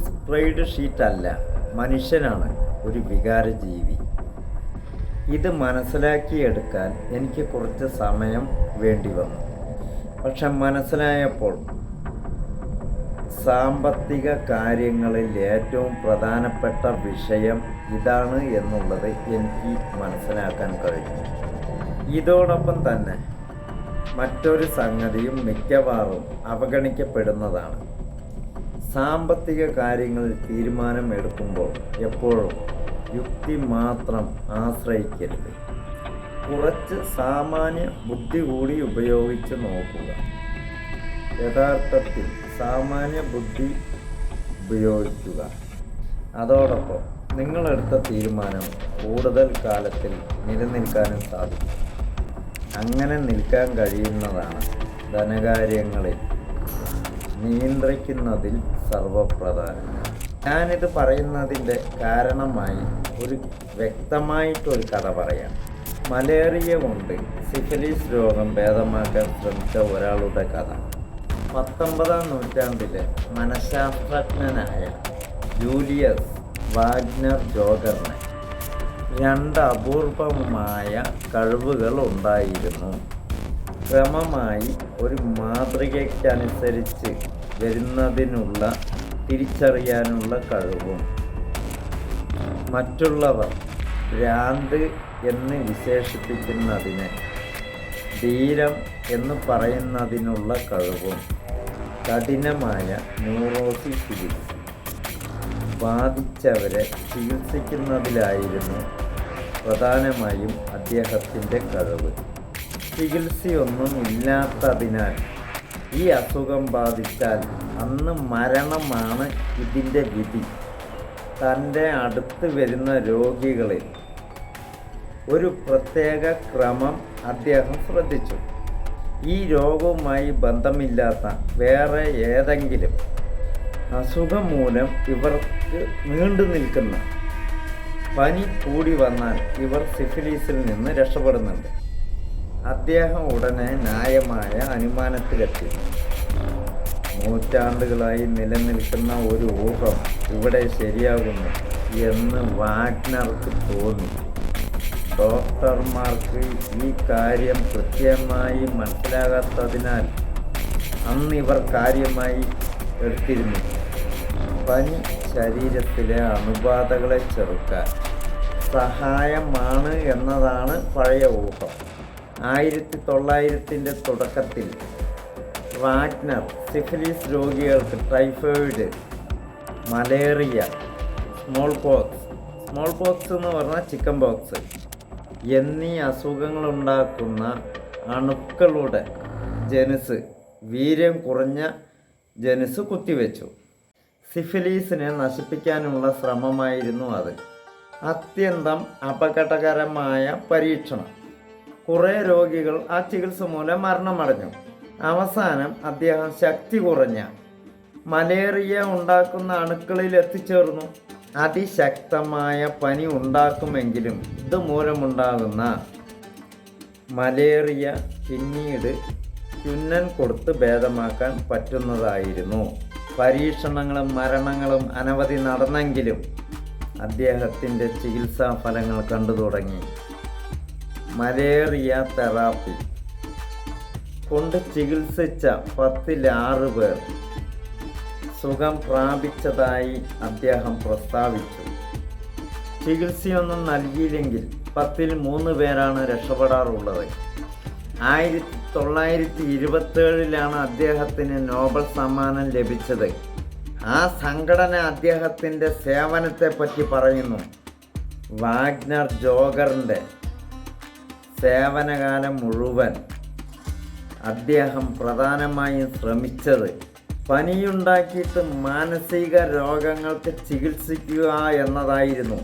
Sprayed sheet അല്ല, മനുഷ്യനാണ് ഒരു വികാരജീവി. ഇത് മനസ്സിലാക്കിയെടുക്കാൻ എനിക്ക് കുറച്ച് സമയം വേണ്ടി വന്നു. പക്ഷെ മനസ്സിലായപ്പോൾ സാമ്പത്തിക കാര്യങ്ങളിൽ ഏറ്റവും പ്രധാനപ്പെട്ട വിഷയം ഇതാണ് എന്നുള്ളത് എനിക്ക് മനസ്സിലാക്കാൻ കഴിഞ്ഞു. ഇതോടൊപ്പം തന്നെ മറ്റൊരു സംഗതിയും മിക്കവാറും അവഗണിക്കപ്പെടുന്നതാണ്. സാമ്പത്തിക കാര്യങ്ങളിൽ തീരുമാനം എടുക്കുമ്പോൾ എപ്പോഴും യുക്തി മാത്രം ആശ്രയിക്കരുത്. കുറച്ച് സാമാന്യ ബുദ്ധി കൂടി ഉപയോഗിച്ച് നോക്കുക. യഥാർത്ഥത്തിൽ സാമാന്യ ബുദ്ധി ഉപയോഗിക്കുക. അതോടൊപ്പം നിങ്ങളെടുത്ത തീരുമാനം കൂടുതൽ കാലത്തിൽ നിലനിൽക്കാനും സാധിക്കും. അങ്ങനെ നിൽക്കാൻ കഴിയുന്നതാണ് ധനകാര്യങ്ങളിൽ നിയന്ത്രിക്കുന്നതിൽ സർവപ്രധാനം. ഞാനിത് പറയുന്നതിൻ്റെ കാരണമായി ഒരു വ്യക്തമായിട്ടൊരു കഥ പറയാം. മലേറിയ കൊണ്ട് സിഫിലിസ് രോഗം ഭേദമാക്കാൻ ശ്രമിച്ച ഒരാളുടെ കഥ. 19-ാം നൂറ്റാണ്ടിലെ മനഃശാസ്ത്രജ്ഞനായ ജൂലിയസ് വാഗ്നർ ജോഗറിന് 2 അപൂർവമായ കഴിവുകൾ ഉണ്ടായിരുന്നു. ക്രമമായി ഒരു മാതൃകയ്ക്കനുസരിച്ച് വരുന്നതിനുള്ള തിരിച്ചറിയാനുള്ള കഴിവും മറ്റുള്ളവർ ഭ്രാന്ത് എന്ന് വിശേഷിപ്പിക്കുന്നതിനെ ധീരം എന്ന് പറയുന്നതിനുള്ള കഴിവും കഠിനമായ ന്യൂറോസിസ് ബാധിച്ചവരെ ചികിത്സിക്കുന്നതിലായിരുന്നു പ്രധാനമായും അദ്ദേഹത്തിൻ്റെ കഴിവ്. ചികിത്സയൊന്നും ഇല്ലാത്തതിനാൽ ഈ അസുഖം ബാധിച്ചാൽ അന്ന് മരണമാണ് ഇതിൻ്റെ വിധി. തൻ്റെ അടുത്ത് വരുന്ന രോഗികളിൽ ഒരു പ്രത്യേക ക്രമം അദ്ദേഹം ശ്രദ്ധിച്ചു. ഈ രോഗവുമായി ബന്ധമില്ലാത്ത വേറെ ഏതെങ്കിലും അസുഖം മൂലം ഇവർക്ക് നീണ്ടു നിൽക്കുന്ന പനി കൂടി വന്നാൽ ഇവർ സിഫിലിസിൽ നിന്ന് രക്ഷപ്പെടുന്നുണ്ട്. അദ്ദേഹം ഉടനെ ന്യായമായ അനുമാനത്തിലെത്തി. നൂറ്റാണ്ടുകളായി നിലനിൽക്കുന്ന ഒരു ഊഹം ഇവിടെ ശരിയാകുന്നു എന്ന് വാഗ്നർക്ക് തോന്നി. ഡോക്ടർമാർക്ക് ഈ കാര്യം കൃത്യമായി മനസ്സിലാകാത്തതിനാൽ അന്ന് ഇവർ കാര്യമായി എടുത്തിരുന്നു. പനി ശരീരത്തിലെ അണുബാധകളെ ചെറുക്കാൻ സഹായമാണ് എന്നതാണ് പഴയ ഊഹം. 1900-ന്റെ തുടക്കത്തിൽ വാഗ്നർ സിഫിലിസ് രോഗികൾക്ക് ടൈഫോയിഡ്, മലേറിയ, സ്മോൾ പോക്സ് എന്ന് പറഞ്ഞാൽ ചിക്കൻ പോക്സ് എന്നീ അസുഖങ്ങളുണ്ടാക്കുന്ന അണുക്കളുടെ ജനുസ്, വീര്യം കുറഞ്ഞ ജനുസ് കുത്തിവെച്ചു. സിഫിലിസിനെ നശിപ്പിക്കാനുള്ള ശ്രമമായിരുന്നു അത്. അത്യന്തം അപകടകരമായ പരീക്ഷണം. കുറേ രോഗികൾ ആ ചികിത്സ മൂലം മരണമടഞ്ഞു. അവസാനം അദ്ദേഹം ശക്തി കുറഞ്ഞ മലേറിയ ഉണ്ടാക്കുന്ന അണുക്കളിൽ എത്തിച്ചേർന്നു. അതിശക്തമായ പനി ഉണ്ടാക്കുമെങ്കിലും ഇതുമൂലമുണ്ടാകുന്ന മലേറിയ പിന്നീട് ചുന്നൻ കൊടുത്ത് ഭേദമാക്കാൻ പറ്റുന്നതായിരുന്നു. പരീക്ഷണങ്ങളും മരണങ്ങളും അനവധി നടന്നെങ്കിലും അദ്ദേഹത്തിൻ്റെ ചികിത്സാ ഫലങ്ങൾ കണ്ടു തുടങ്ങി. മലേറിയ തെറാപ്പി കൊണ്ട് ചികിത്സിച്ച 10-6 പേർ സുഖം പ്രാപിച്ചതായി അദ്ദേഹം പ്രസ്താവിച്ചു. ചികിത്സയൊന്നും നൽകിയില്ലെങ്കിൽ 10-3 പേരാണ് രക്ഷപ്പെടാറുള്ളത്. 1927 അദ്ദേഹത്തിന് നോബൽ സമ്മാനം ലഭിച്ചത്. ആ സംഘടന അദ്ദേഹത്തിൻ്റെ സേവനത്തെപ്പറ്റി പറയുന്നു. വാഗ്നർ ജോഗറിൻ്റെ സേവനകാലം മുഴുവൻ അദ്ദേഹം പ്രധാനമായും ശ്രമിച്ചത് പനിയുണ്ടാക്കിയിട്ട് മാനസിക രോഗങ്ങൾക്ക് ചികിത്സിക്കുക എന്നതായിരുന്നു.